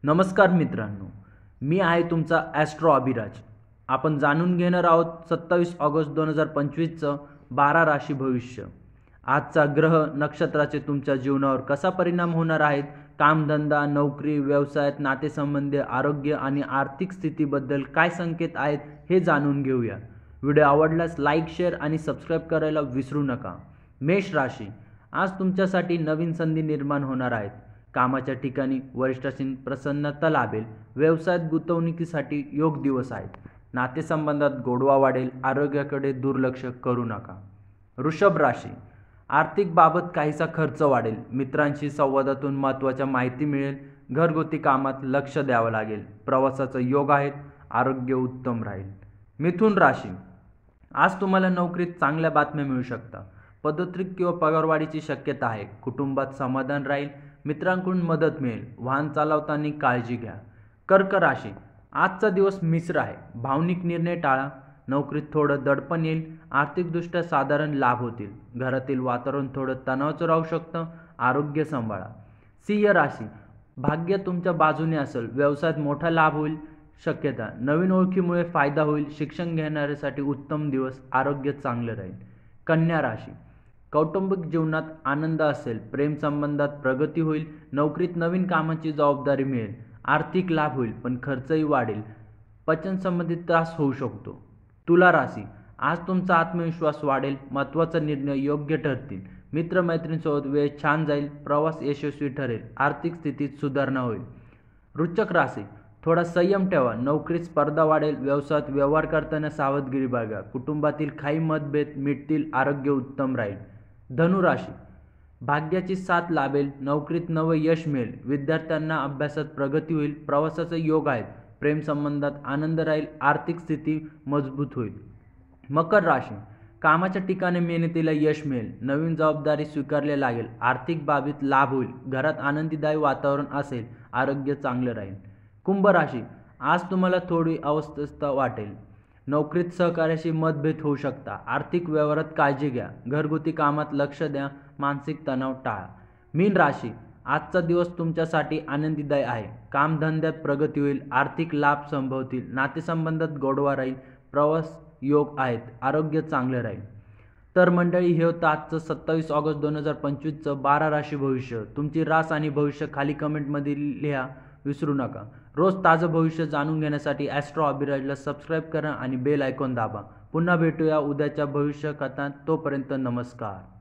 नमस्कार मित्रांनो, मी आहे तुमचा ॲस्ट्रो अभिराज. आपण जाणून घेणार आहोत 27 ऑगस्ट 2025चं 12 राशी भविष्य. आजचा ग्रह नक्षत्राचे तुमच्या जीवनावर कसा परिणाम होणार आहेत, कामधंदा, नोकरी, व्यवसायात, नातेसंबंध, आरोग्य आणि आर्थिक स्थितीबद्दल काय संकेत आहेत हे जाणून घेऊया. व्हिडिओ आवडल्यास लाईक, शेअर आणि सबस्क्राईब करायला विसरू नका. मेष राशी, आज तुमच्यासाठी नवीन संधी निर्माण होणार आहेत. कामाच्या ठिकाणी वरिष्ठांची प्रसन्नता लाभेल. व्यवसायात गुंतवणुकीसाठी योग दिवस आहेत. नातेसंबंधात गोडवा वाढेल. आरोग्याकडे दुर्लक्ष करू नका. वृषभ राशी, आर्थिक बाबत काहीसा खर्च वाढेल. मित्रांशी संवादातून महत्त्वाच्या माहिती मिळेल. घरगुती कामात लक्ष द्यावं लागेल. प्रवासाचा योग आहेत. आरोग्य उत्तम राहील. मिथुन राशी, आज तुम्हाला नोकरीत चांगल्या बातम्या मिळू शकतात. पदोन्नती किंवा पगारवाढीची शक्यता आहे. कुटुंबात समाधान राहील. मित्रांकडून मदत मिळेल. वाहन चालवताना काळजी घ्या. कर्क राशी, आजचा दिवस मिश्र आहे. भावनिक निर्णय टाळा. नोकरीत थोडं दडपण येईल. आर्थिकदृष्ट्या साधारण लाभ होतील. घरातील वातावरण थोडं तणावाचं राहू शकतं. आरोग्य सांभाळा. सिंह राशी, भाग्य तुमच्या बाजूने असेल. व्यवसायात मोठा लाभ होईल शक्यता. नवीन ओळखीमुळे फायदा होईल. शिक्षण घेणाऱ्यासाठी उत्तम दिवस. आरोग्य चांगलं राहील. कन्या राशी, कौटुंबिक जीवनात आनंद असेल. प्रेमसंबंधात प्रगती होईल. नोकरीत नवीन कामाची जबाबदारी मिळेल. आर्थिक लाभ होईल पण खर्चही वाढेल. पचनसंबंधित त्रास होऊ शकतो. तुला राशी, आज तुमचा आत्मविश्वास वाढेल. महत्त्वाचा निर्णय योग्य ठरतील. मित्रमैत्रिणींसोबत वेळ छान जाईल. प्रवास यशस्वी ठरेल. आर्थिक स्थितीत सुधारणा होईल. वृश्चिक राशी, थोडा संयम ठेवा. नोकरीत स्पर्धा वाढेल. व्यवसायात व्यवहार करताना सावधगिरी बाळगा. कुटुंबातील काही मतभेद मिटतील. आरोग्य उत्तम राहील. धनुराशी, भाग्याची साथ लाभेल. नोकरीत नवं यश मिळेल. विद्यार्थ्यांना अभ्यासात प्रगती होईल. प्रवासाचा योग आहेत. प्रेमसंबंधात आनंद राहील. आर्थिक स्थिती मजबूत होईल. मकर राशी, कामाच्या ठिकाणी मेहनतीला यश मिळेल. नवीन जबाबदारी स्वीकारली लागेल. आर्थिक बाबीत लाभ होईल. घरात आनंदीदायी वातावरण असेल. आरोग्य चांगलं राहील. कुंभ राशी, आज तुम्हाला थोडी अस्वस्थता वाटेल. नोकरीत सहकार्याशी मतभेद होऊ शकता. आर्थिक व्यवहारात काळजी घ्या. घरगुती कामात लक्ष द्या. मानसिक तणाव टाळा. मीन राशी, आजचा दिवस तुमच्यासाठी आनंदीदायी आहे. कामधंद्यात प्रगती होईल. आर्थिक लाभ संभवतील. नातेसंबंधात गोडवा राहील. प्रवास योग आहेत. आरोग्य चांगले राहील. तर मंडळी, हे होतं आजचं 27 ऑगस्ट 2025चं 12 राशी भविष्य. तुमची रास आणि भविष्य खाली कमेंटमध्ये लिहा विसरू नका. रोज ताजं भविष्य जाणून घेण्यासाठी ॲस्ट्रो अभिराजला सबस्क्राईब करा आणि बेल आयकॉन दाबा. पुन्हा भेटूया उद्याच्या भविष्य कथांत. तोपर्यंत नमस्कार.